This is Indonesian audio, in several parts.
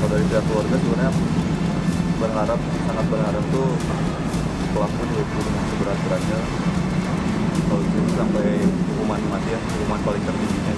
Kalau dari pihak keluarga sebenarnya sangat berharap tuh pelaku dihukum dengan seberat-beratnya. Kalau itu sampai hukuman mati ya, hukuman paling tertingginya.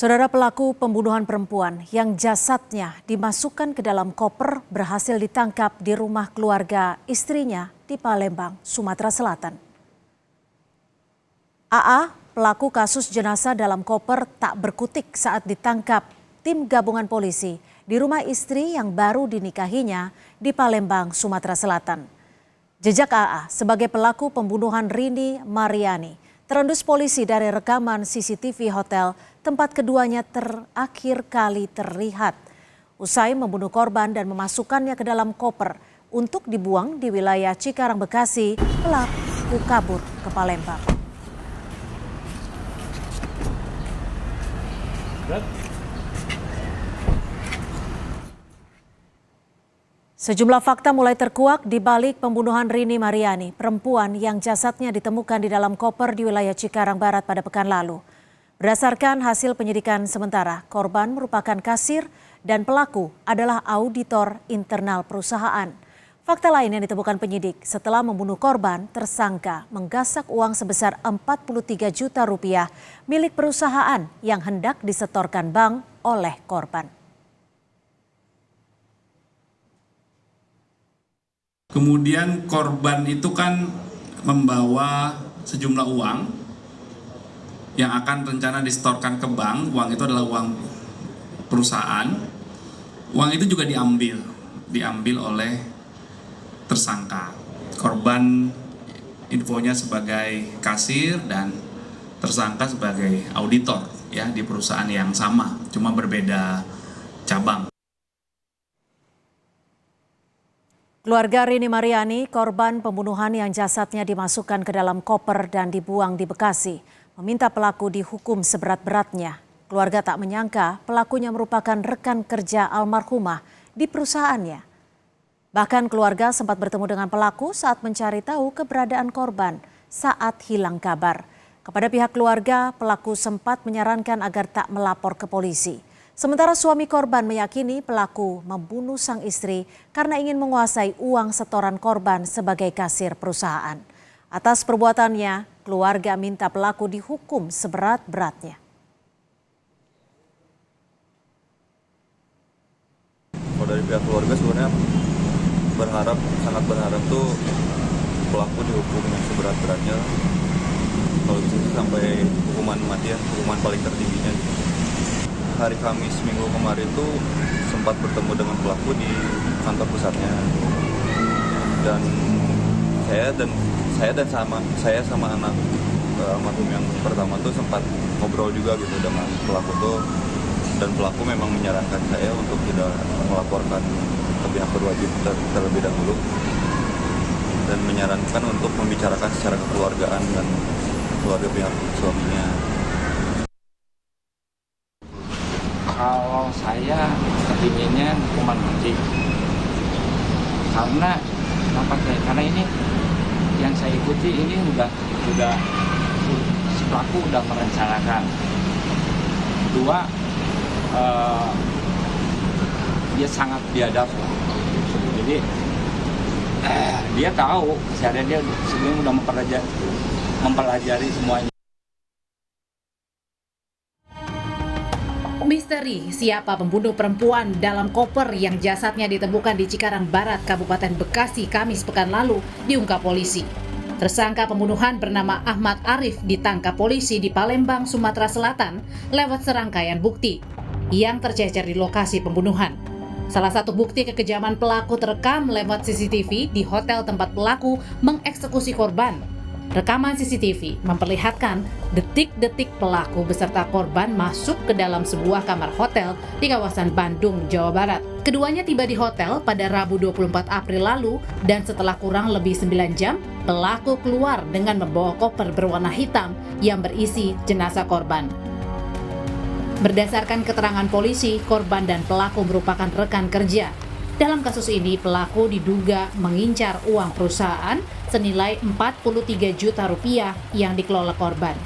Saudara, pelaku pembunuhan perempuan yang jasadnya dimasukkan ke dalam koper berhasil ditangkap di rumah keluarga istrinya di Palembang, Sumatera Selatan. AA, pelaku kasus jenazah dalam koper, tak berkutik saat ditangkap tim gabungan polisi di rumah istri yang baru dinikahinya di Palembang, Sumatera Selatan. Jejak AA sebagai pelaku pembunuhan Rini Mariani terendus polisi dari rekaman CCTV hotel tempat keduanya terakhir kali terlihat. Usai membunuh korban dan memasukkannya ke dalam koper untuk dibuang di wilayah Cikarang, Bekasi, pelaku kabur ke Palembang. Sejumlah fakta mulai terkuak di balik pembunuhan Rini Mariani, perempuan yang jasadnya ditemukan di dalam koper di wilayah Cikarang Barat pada pekan lalu. Berdasarkan hasil penyidikan sementara, korban merupakan kasir dan pelaku adalah auditor internal perusahaan. Fakta lain yang ditemukan penyidik, setelah membunuh korban, tersangka menggasak uang sebesar 43 juta rupiah milik perusahaan yang hendak disetorkan bank oleh korban. Kemudian korban itu kan membawa sejumlah uang yang akan rencana disetorkan ke bank. Uang itu adalah uang perusahaan. Uang itu juga diambil oleh tersangka. Korban infonya sebagai kasir dan tersangka sebagai auditor ya di perusahaan yang sama, cuma berbeda cabang. Keluarga Rini Mariani, korban pembunuhan yang jasadnya dimasukkan ke dalam koper dan dibuang di Bekasi, meminta pelaku dihukum seberat-beratnya. Keluarga tak menyangka pelakunya merupakan rekan kerja almarhumah di perusahaannya. Bahkan keluarga sempat bertemu dengan pelaku saat mencari tahu keberadaan korban saat hilang kabar. Kepada pihak keluarga, pelaku sempat menyarankan agar tak melapor ke polisi. Sementara suami korban meyakini pelaku membunuh sang istri karena ingin menguasai uang setoran korban sebagai kasir perusahaan. Atas perbuatannya, keluarga minta pelaku dihukum seberat-beratnya. Kalau dari pihak keluarga sebenarnya sangat berharap tuh pelaku dihukum yang seberat-beratnya. Kalau bisa sih sampai hukuman mati ya, hukuman paling tertingginya. Hari Kamis minggu kemarin tuh sempat bertemu dengan pelaku di kantor pusatnya, dan saya sama anak almarhum yang pertama tuh sempat ngobrol juga gitu dengan pelaku tuh, dan pelaku memang menyarankan saya untuk tidak melaporkan ke pihak berwajib terlebih dahulu dan menyarankan untuk membicarakan secara kekeluargaan dan keluarga pihak suaminya. Kalau saya kepinginnya hukuman mati, karena ini yang saya ikuti ini udah si pelaku udah merencanakan. Kedua, dia sangat biadab, jadi dia tahu keseharian dia sebelumnya udah mempelajari semuanya. Misteri siapa pembunuh perempuan dalam koper yang jasadnya ditemukan di Cikarang Barat, Kabupaten Bekasi, Kamis pekan lalu diungkap polisi. Tersangka pembunuhan bernama Ahmad Arif ditangkap polisi di Palembang, Sumatera Selatan lewat serangkaian bukti yang tercecer di lokasi pembunuhan. Salah satu bukti kekejaman pelaku terekam lewat CCTV di hotel tempat pelaku mengeksekusi korban. Rekaman CCTV memperlihatkan detik-detik pelaku beserta korban masuk ke dalam sebuah kamar hotel di kawasan Bandung, Jawa Barat. Keduanya tiba di hotel pada Rabu 24 April lalu dan setelah kurang lebih 9 jam, pelaku keluar dengan membawa koper berwarna hitam yang berisi jenazah korban. Berdasarkan keterangan polisi, korban dan pelaku merupakan rekan kerja. Dalam kasus ini, pelaku diduga mengincar uang perusahaan senilai 43 juta rupiah yang dikelola korban.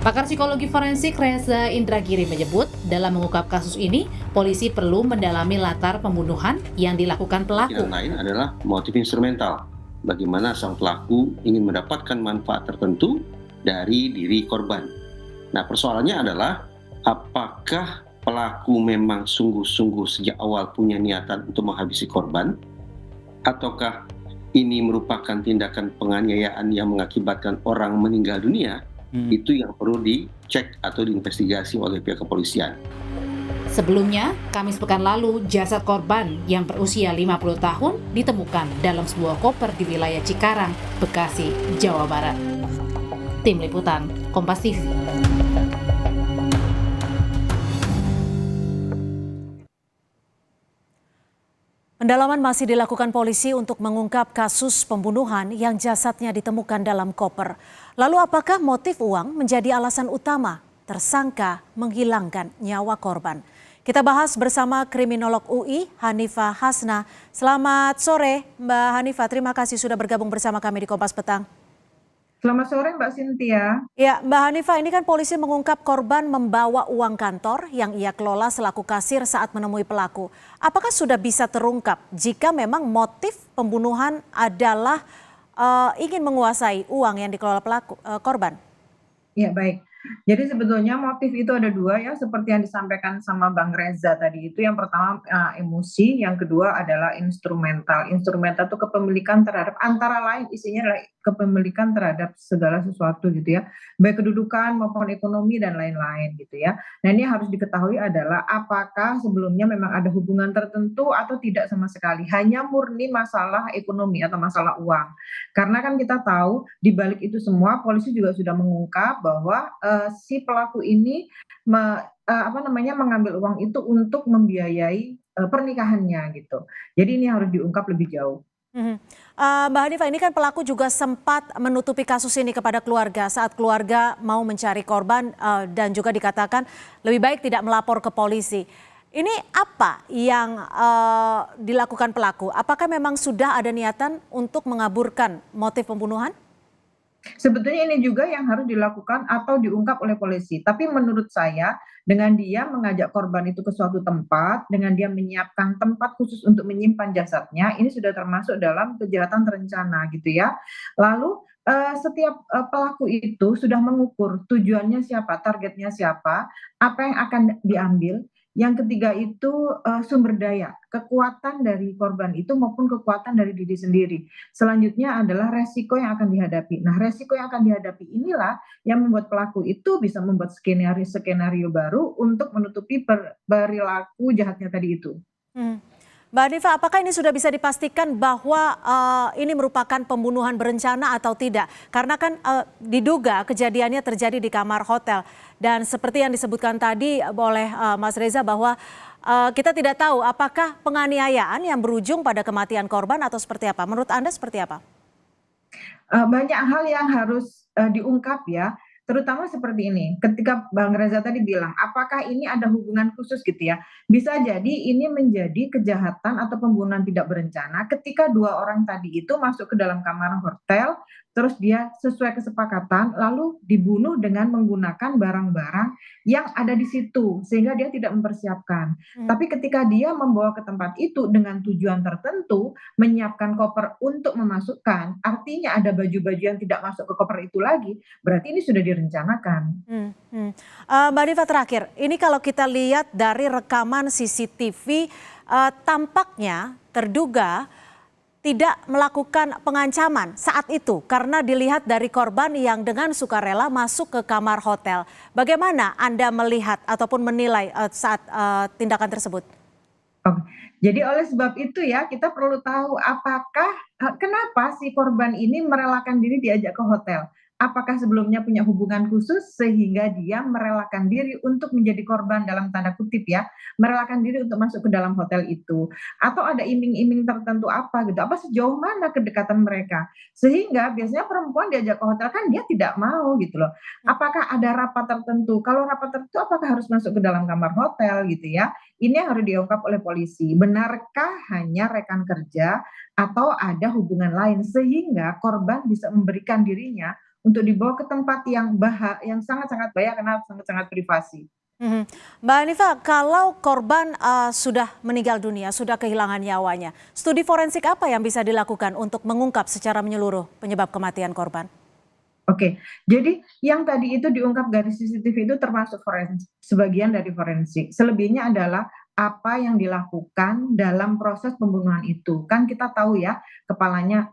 Pakar psikologi forensik Reza Indragiri menyebut, dalam mengungkap kasus ini, polisi perlu mendalami latar pembunuhan yang dilakukan pelaku. Yang lain adalah motif instrumental. Bagaimana sang pelaku ingin mendapatkan manfaat tertentu dari diri korban. Nah, persoalannya adalah apakah pelaku memang sungguh-sungguh sejak awal punya niatan untuk menghabisi korban, ataukah ini merupakan tindakan penganiayaan yang mengakibatkan orang meninggal dunia? Itu yang perlu dicek atau diinvestigasi oleh pihak kepolisian. Sebelumnya, Kamis pekan lalu, jasad korban yang berusia 50 tahun ditemukan dalam sebuah koper di wilayah Cikarang, Bekasi, Jawa Barat. Tim Liputan, Kompas TV. Pendalaman masih dilakukan polisi untuk mengungkap kasus pembunuhan yang jasadnya ditemukan dalam koper. Lalu apakah motif uang menjadi alasan utama tersangka menghilangkan nyawa korban? Kita bahas bersama kriminolog UI Hanifah Hasna. Selamat sore Mbak Hanifah, terima kasih sudah bergabung bersama kami di Kompas Petang. Selamat sore Mbak Cynthia. Ya, Mbak Hanifah, ini kan polisi mengungkap korban membawa uang kantor yang ia kelola selaku kasir saat menemui pelaku. Apakah sudah bisa terungkap jika memang motif pembunuhan adalah ingin menguasai uang yang dikelola korban? Ya, baik. Jadi sebetulnya motif itu ada dua ya, seperti yang disampaikan sama Bang Reza tadi itu. Yang pertama emosi, yang kedua adalah instrumental. Instrumental itu kepemilikan terhadap, antara lain isinya adalah kepemilikan terhadap segala sesuatu gitu ya, baik kedudukan maupun ekonomi dan lain-lain gitu ya. Nah, ini harus diketahui adalah apakah sebelumnya memang ada hubungan tertentu atau tidak sama sekali, hanya murni masalah ekonomi atau masalah uang. Karena kan kita tahu di balik itu semua polisi juga sudah mengungkap bahwa si pelaku ini mengambil uang itu untuk membiayai pernikahannya gitu. Jadi ini harus diungkap lebih jauh. Mbak Hanifah, ini kan pelaku juga sempat menutupi kasus ini kepada keluarga saat keluarga mau mencari korban dan juga dikatakan lebih baik tidak melapor ke polisi. Ini apa yang dilakukan pelaku? Apakah memang sudah ada niatan untuk mengaburkan motif pembunuhan? Sebetulnya ini juga yang harus dilakukan atau diungkap oleh polisi. Tapi menurut saya dengan dia mengajak korban itu ke suatu tempat, dengan dia menyiapkan tempat khusus untuk menyimpan jasadnya, ini sudah termasuk dalam kejahatan terencana gitu ya. Lalu setiap pelaku itu sudah mengukur tujuannya siapa, targetnya siapa, apa yang akan diambil. Yang ketiga itu sumber daya, kekuatan dari korban itu maupun kekuatan dari diri sendiri. Selanjutnya adalah resiko yang akan dihadapi. Nah, resiko yang akan dihadapi inilah yang membuat pelaku itu bisa membuat skenario baru untuk menutupi perilaku jahatnya tadi itu. Mbak Hanifah, apakah ini sudah bisa dipastikan bahwa ini merupakan pembunuhan berencana atau tidak? Karena kan diduga kejadiannya terjadi di kamar hotel. Dan seperti yang disebutkan tadi oleh Mas Reza bahwa kita tidak tahu apakah penganiayaan yang berujung pada kematian korban atau seperti apa. Menurut Anda seperti apa? Banyak hal yang harus diungkap ya. Terutama seperti ini, ketika Bang Reza tadi bilang, apakah ini ada hubungan khusus gitu ya? Bisa jadi ini menjadi kejahatan atau pembunuhan tidak berencana ketika dua orang tadi itu masuk ke dalam kamar hotel, terus dia sesuai kesepakatan, lalu dibunuh dengan menggunakan barang-barang yang ada di situ, sehingga dia tidak mempersiapkan. Tapi ketika dia membawa ke tempat itu dengan tujuan tertentu, menyiapkan koper untuk memasukkan, artinya ada baju-baju yang tidak masuk ke koper itu lagi, berarti ini sudah direncanakan. Mbak Hanifah, terakhir, ini kalau kita lihat dari rekaman CCTV, tampaknya terduga tidak melakukan pengancaman saat itu karena dilihat dari korban yang dengan sukarela masuk ke kamar hotel. Bagaimana Anda melihat ataupun menilai saat tindakan tersebut? Jadi oleh sebab itu ya kita perlu tahu apakah kenapa si korban ini merelakan diri diajak ke hotel. apakah sebelumnya punya hubungan khusus sehingga dia merelakan diri untuk menjadi korban dalam tanda kutip ya, merelakan diri untuk masuk ke dalam hotel itu, atau ada iming-iming tertentu apa gitu, apa sejauh mana kedekatan mereka. Sehingga biasanya perempuan diajak ke hotel kan dia tidak mau gitu loh. Apakah ada rapat tertentu? Kalau rapat tertentu apakah harus masuk ke dalam kamar hotel gitu ya? Ini yang harus diungkap oleh polisi. Benarkah hanya rekan kerja atau ada hubungan lain sehingga korban bisa memberikan dirinya untuk dibawa ke tempat yang sangat-sangat bahaya karena sangat-sangat privasi. Mhm. Mbak Hanifa, kalau korban sudah meninggal dunia, sudah kehilangan nyawanya, studi forensik apa yang bisa dilakukan untuk mengungkap secara menyeluruh penyebab kematian korban? Oke, jadi yang tadi itu diungkap dari CCTV itu termasuk forensik, sebagian dari forensik. Selebihnya adalah apa yang dilakukan dalam proses pembunuhan itu. Kan kita tahu ya, kepalanya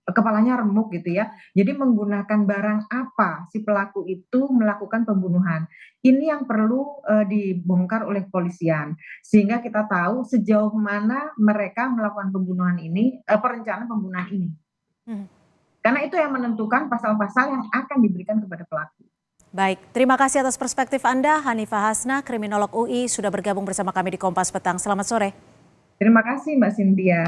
kepalanya remuk gitu ya. Jadi menggunakan barang apa si pelaku itu melakukan pembunuhan. Ini yang perlu dibongkar oleh kepolisian sehingga kita tahu sejauh mana mereka melakukan pembunuhan ini, perencanaan pembunuhan ini. Mhm. Karena itu yang menentukan pasal-pasal yang akan diberikan kepada pelaku. Baik, terima kasih atas perspektif Anda, Hanifah Hasna, kriminolog UI, sudah bergabung bersama kami di Kompas Petang. Selamat sore. Terima kasih Mbak Cynthia.